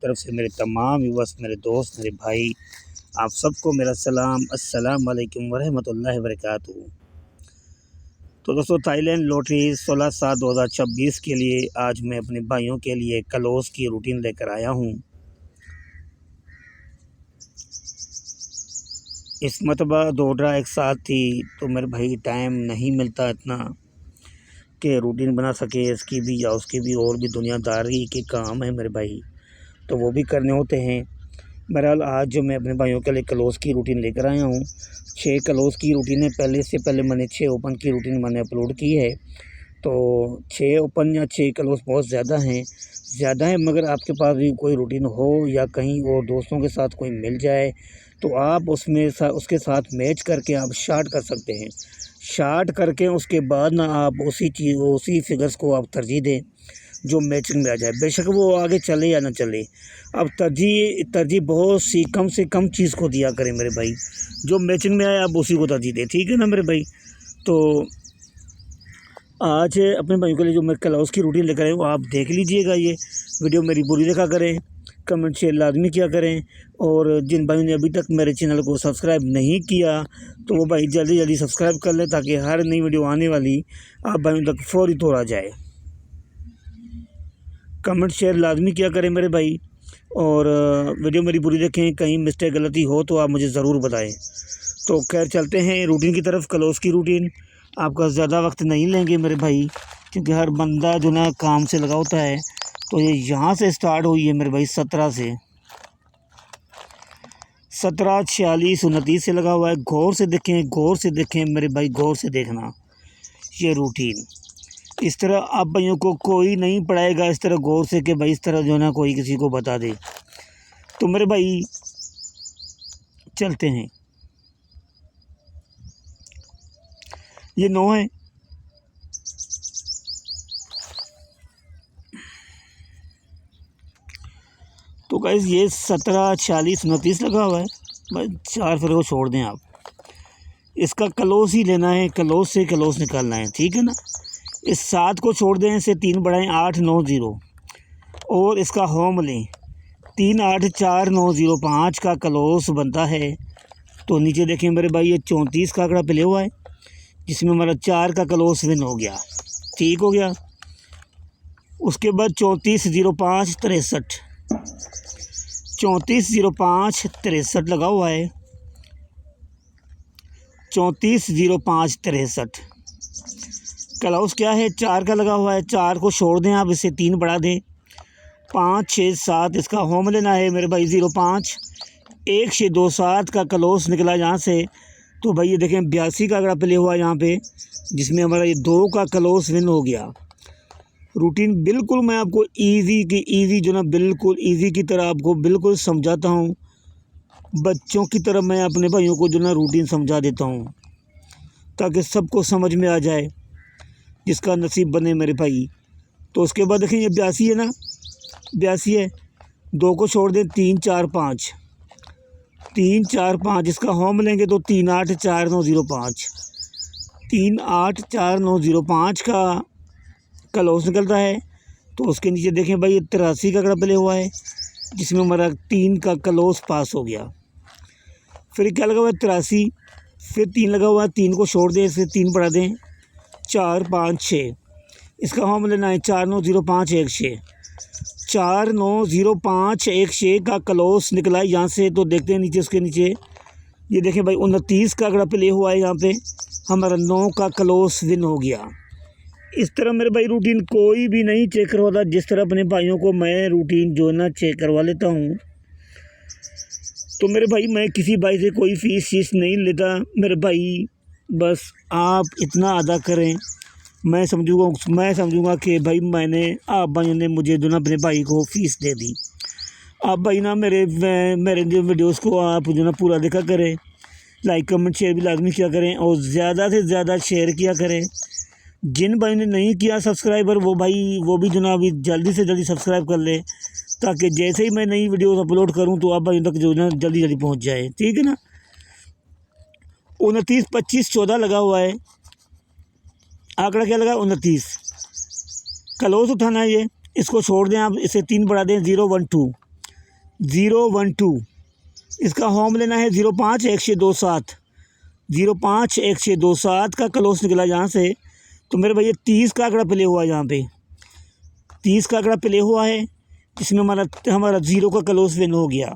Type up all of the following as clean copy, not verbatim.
तरफ से मेरे तमाम व्यूअर्स, मेरे दोस्त, मेरे भाई, आप सबको मेरा सलाम, अस्सलाम वालेकुम वरहमतुल्लाहि वबरकातुहू। तो दोस्तों, थाईलैंड लॉटरी 16/7/2026 के लिए आज मैं अपने भाइयों के लिए क्लोज की रूटीन लेकर आया हूँ। इस मरतबा 2 ड्रा एक साथ थी, तो मेरे भाई टाइम नहीं मिलता इतना कि रूटीन बना सके, इसकी भी या उसकी भी, और भी दुनियादारी के काम है मेरे भाई, तो वो भी करने होते हैं। बहरहाल आज जो मैं अपने भाइयों के लिए क्लोज़ की रूटीन लेकर आया हूँ, 6 क्लोज़ की रूटीन है। से पहले मैंने 6 ओपन की रूटीन मैंने अपलोड की है। तो 6 ओपन या 6 क्लोज़ बहुत ज़्यादा है, मगर आपके पास भी कोई रूटीन हो या कहीं और दोस्तों के साथ कोई मिल जाए तो आप उसके साथ मैच करके आप शार्ट कर सकते हैं। शार्ट करके उसके बाद ना आप उसी फिगर्स को आप तरजीह दें जो मैचिंग में आ जाए, बेशक वो आगे चले या ना चले। अब तरजीह बहुत सी कम से कम चीज़ को दिया करें मेरे भाई, जो मैचिंग में आए आप उसी को तरजीह दें, ठीक है ना मेरे भाई। तो आज अपने भाइयों के लिए जो मैं क्लोज़ की रूटीन लेकर आया हूँ, आप देख लीजिएगा। ये वीडियो मेरी पूरी देखा करें, कमेंट शेयर लाजमी किया करें, और जिन भाइयों ने अभी तक मेरे चैनल को सब्सक्राइब नहीं किया तो वो भाई जल्दी सब्सक्राइब कर लें, ताकि हर नई वीडियो आने वाली आप भाइयों तक फौरी तौर आ जाए। कमेंट शेयर लाजमी किया करें मेरे भाई, और वीडियो मेरी पूरी देखें। कहीं मिस्टेक गलती हो तो आप मुझे ज़रूर बताएं। तो खैर चलते हैं रूटीन की तरफ। क्लोज़ की रूटीन आपका ज़्यादा वक्त नहीं लेंगे मेरे भाई, क्योंकि हर बंदा जो ना काम से लगा होता है। तो ये यहाँ से स्टार्ट हुई है मेरे भाई 17 से, 17, 46, 29 से लगा हुआ है। गौर से देखें मेरे भाई, गौर से देखना ये रूटीन। इस तरह आप भाइयों को कोई नहीं पढ़ाएगा इस तरह गौर से कि भाई इस तरह जो ना कोई किसी को बता दे। तो मेरे भाई चलते हैं। ये 9 है, तो गाइस ये 17, 46, 29 लगा हुआ है। भाई 4 फिर को छोड़ दें आप, इसका क्लोज ही लेना है, क्लोज से क्लोज निकालना है, ठीक है ना। इस 7 को छोड़ दें, इसे 3 बढ़ाएं, 8, 9, 0, और इसका होम लें, 3, 8, 4, 9, 0, 5 का क्लोज बनता है। तो नीचे देखें मेरे भाई, ये 34 का आंकड़ा प्ले हुआ है, जिसमें हमारा 4 का क्लोज विन हो गया, ठीक हो गया। उसके बाद 34, 05, 63, 34, 05, 63 लगा हुआ है, 34, 05, 63 क्लोज क्या है, 4 का लगा हुआ है। 4 को छोड़ दें आप, इसे 3 बढ़ा दें, 5, 6, 7 इसका होम लेना है मेरे भाई, 05, 1, 6, 2, 7 का क्लोज निकला यहाँ से। तो भाई ये देखें 82 का आंकड़ा प्ले हुआ है यहाँ पे, जिसमें हमारा ये 2 का क्लोज विन हो गया। रूटीन बिल्कुल मैं आपको ईज़ी जो ना बिल्कुल ईज़ी की तरह आपको बिल्कुल समझाता हूँ, बच्चों की तरह मैं अपने भाइयों को जो ना रूटीन समझा देता हूँ, ताकि सबको समझ में आ जाए, जिसका नसीब बने मेरे भाई। तो उसके बाद देखें ये 82 है ना, 82 है, 2 को छोड़ दें, 3, 4, 5, 3, 4, 5 इसका होम लेंगे तो 3, 8, 4, 9, 0, 5, 3, 8, 4, 9, 0, 5 का क्लोज निकलता है। तो उसके नीचे देखें भाई 83 का आंकड़ा प्ले हुआ है, जिसमें हमारा 3 का क्लोज पास हो गया। फिर क्या लगा हुआ है 83, फिर 3 लगा हुआ है, 3 को छोड़ दें, इसे 3 बढ़ा दें, 4, 5, 6 इसका होम लेना है, 4, 9, 0, 5, 1, 6, 4, 9, 0, 5, 1, 6 का क्लोज निकला है यहाँ से। तो देखते हैं नीचे, उसके नीचे ये देखें भाई 29 का आंकड़ा प्ले हुआ है, यहाँ पे हमारा 9 का क्लोज विन हो गया। इस तरह मेरे भाई रूटीन कोई भी नहीं चेक करवाता, जिस तरह अपने भाइयों को मैं रूटीन जो ना चेक करवा लेता हूँ। तो मेरे भाई मैं किसी भाई से कोई फीस नहीं लेता मेरे भाई, बस आप इतना अदा करें, मैं समझूंगा कि भाई आप भाइयों ने मुझे जो ना अपने भाई को फ़ीस दे दी। आप भाई ना मेरे जो वीडियोस को आप जो ना पूरा देखा करें, लाइक कमेंट शेयर भी लाजमी किया करें, और ज़्यादा से ज़्यादा शेयर किया करें। जिन भाई ने नहीं किया सब्सक्राइबर, वो भी जो ना अभी जल्दी से जल्दी सब्सक्राइब कर ले, ताकि जैसे ही मैं नई वीडियोस अपलोड करूं तो आप भाई तक जो ना जल्दी पहुंच जाए, ठीक है ना। 29, 25, 14 लगा हुआ है, आंकड़ा क्या लगा 29, क्लोज उठाना है ये, इसको छोड़ दें आप, इसे 3 बढ़ा दें, 0, 1, 2, 012। इसका होम लेना है 051627। 051627 का क्लोज निकला यहाँ से। तो मेरे भाई ये 30 का आंकड़ा प्ले हुआ है यहाँ पे, 30 का आंकड़ा प्ले हुआ है, जिसमें हमारा 0 का क्लोज विन हो गया।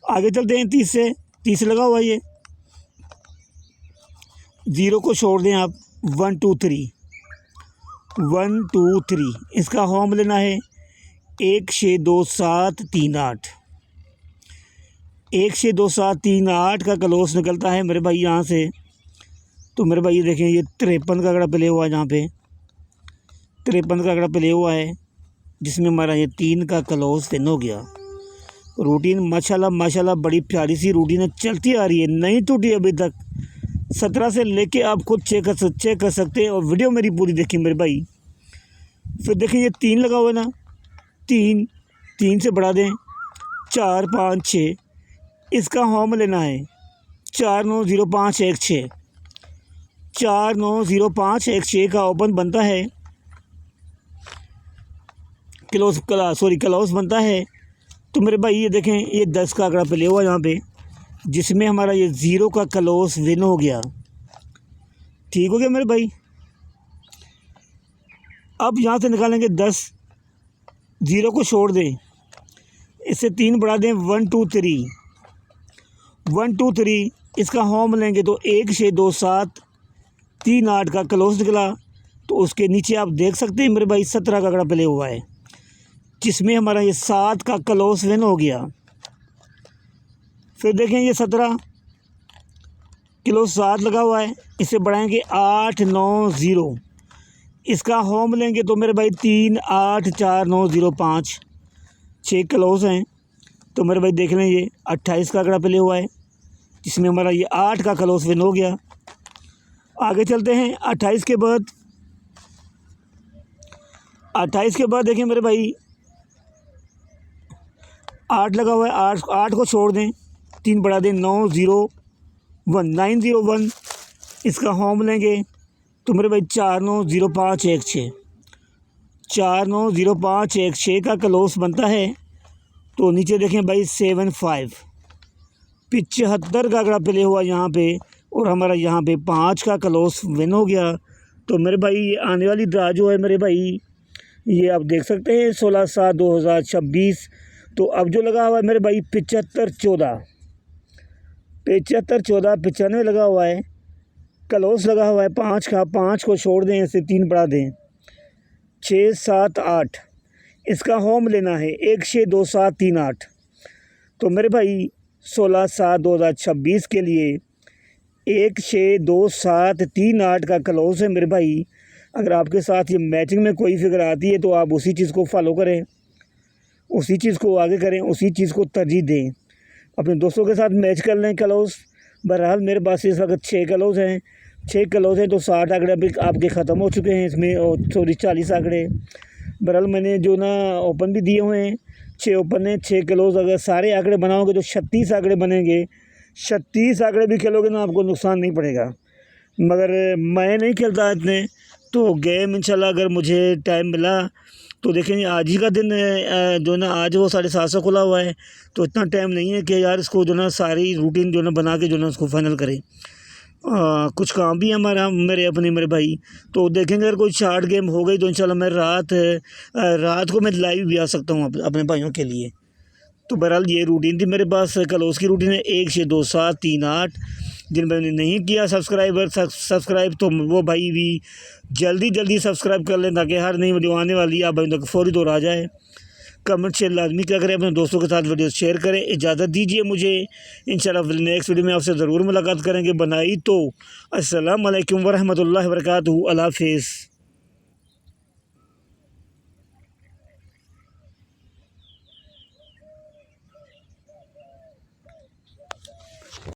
आगे चलते हैं 30 से लगा हुआ ये 0 को छोड़ दें आप। 1 2 3 इसका होम लेना है 162738। 162738 का क्लोज निकलता है मेरे भाई यहाँ से। तो मेरे भाई ये देखें, ये 53 का आंकड़ा प्ले हुआ है यहाँ पे, 53 का आंकड़ा प्ले हुआ है, जिसमें हमारा ये 3 का क्लोज विन हो गया। रूटीन माशाल्लाह बड़ी प्यारी सी रूटीन है, चलती आ रही है, नहीं टूटी अभी तक। 17 से लेके आप खुद चेक कर सकते हैं, और वीडियो मेरी पूरी देखिए मेरे भाई। फिर देखिए ये 3 लगा हुआ है ना, 3 से बढ़ा दें 4 5 6। इसका होम लेना है 490516। 490516 का ओपन बनता है, क्लोज बनता है। तो मेरे भाई ये देखें, ये 10 का आंकड़ा प्ले हुआ यहाँ पे, जिसमें हमारा ये 0 का क्लोज विन हो गया। ठीक हो गया मेरे भाई। अब यहाँ से निकालेंगे 10, 0 को छोड़ दें, इससे 3 बढ़ा दें 1 2 3। इसका होम लेंगे तो 162738 का क्लोज निकला। तो उसके नीचे आप देख सकते हैं मेरे भाई 17 का आंकड़ा प्ले हुआ है, जिसमें हमारा ये 7 का क्लोज विन हो गया। फिर देखें ये 17 क्लोज 7 लगा हुआ है, इसे बढ़ाएंगे 8 9 0। इसका होम लेंगे तो मेरे भाई 3 8 4 9 0 5 6 क्लोज हैं। तो मेरे भाई देख लें, ये 28 का आंकड़ा प्ले हुआ है, जिसमें हमारा ये 8 का क्लोज विन हो गया। आगे चलते हैं 28 के बाद। 28 के बाद देखें मेरे भाई 8 लगा हुआ है, 8 को छोड़ दें, 3 बढ़ा दें 901। इसका होम लेंगे तो मेरे भाई 490516। 490516 का क्लोज बनता है। तो नीचे देखें भाई 75 का आंकड़ा प्ले हुआ यहाँ पे, और हमारा यहाँ पे 5 का क्लोज विन हो गया। तो मेरे भाई ये आने वाली ड्रा जो है मेरे भाई, ये आप देख सकते हैं 16/7/2026। तो अब जो लगा हुआ है मेरे भाई 75-14 95 लगा हुआ है, क्लोज लगा हुआ है 5 का। 5 को छोड़ दें, इसे 3 बढ़ा दें 6 7 8। इसका होम लेना है 162738। तो मेरे भाई 16/7/2026 के लिए 162738 का क्लोज है मेरे भाई। अगर आपके साथ ये मैचिंग में कोई फिगर आती है तो आप उसी चीज़ को फॉलो करें, उसी चीज़ को आगे करें, उसी चीज़ को तरजीह दें, अपने दोस्तों के साथ मैच कर लें क्लोज। बहरहाल मेरे पास इस वक्त 6 क्लोज हैं, 6 क्लोज हैं, तो 60 आंकड़े अभी आपके ख़त्म हो चुके हैं इसमें, और 40 आंकड़े। बहरहाल मैंने जो ना ओपन भी दिए हुए हैं, 6 ओपन हैं, 6 क्लोज। अगर सारे आंकड़े बनाओगे तो 36 आंकड़े बनेंगे। 36 आंकड़े भी खेलोगे ना, आपको नुकसान नहीं पड़ेगा। मगर मैं नहीं खेलता इतने, तो गेम इंशाल्लाह अगर मुझे टाइम मिला तो देखेंगे। आज ही का दिन जो ना, आज वो 7:30 खुला हुआ है, तो इतना टाइम नहीं है कि यार इसको जो ना सारी रूटीन जो ना बना के जो ना उसको फाइनल करें। कुछ काम भी है मेरे भाई। तो देखेंगे अगर कोई शार्ट गेम हो गई तो इंशाल्लाह मैं रात को मैं लाइव भी आ सकता हूँ अपने भाइयों के लिए। तो बहरहाल ये रूटीन थी मेरे पास, क्लोज की रूटीन है 162738। जिन मैंने नहीं किया सब्सक्राइब तो वो भाई भी जल्दी सब्सक्राइब कर लें, ताकि हर नई वीडियो आने वाली आप भाई तक फौरी तौर आ जाए। कमेंट शेयर लाजमी क्या करें, अपने दोस्तों के साथ वीडियो शेयर करें। इजाज़त दीजिए मुझे, इंशाल्लाह नेक्स्ट वीडियो में आपसे ज़रूर मुलाकात करेंगे। बनाई तो अस्सलाम वालेकुम वरहमतुल्लाहि वबरकातुहू। अल्लाह हाफ़िज़।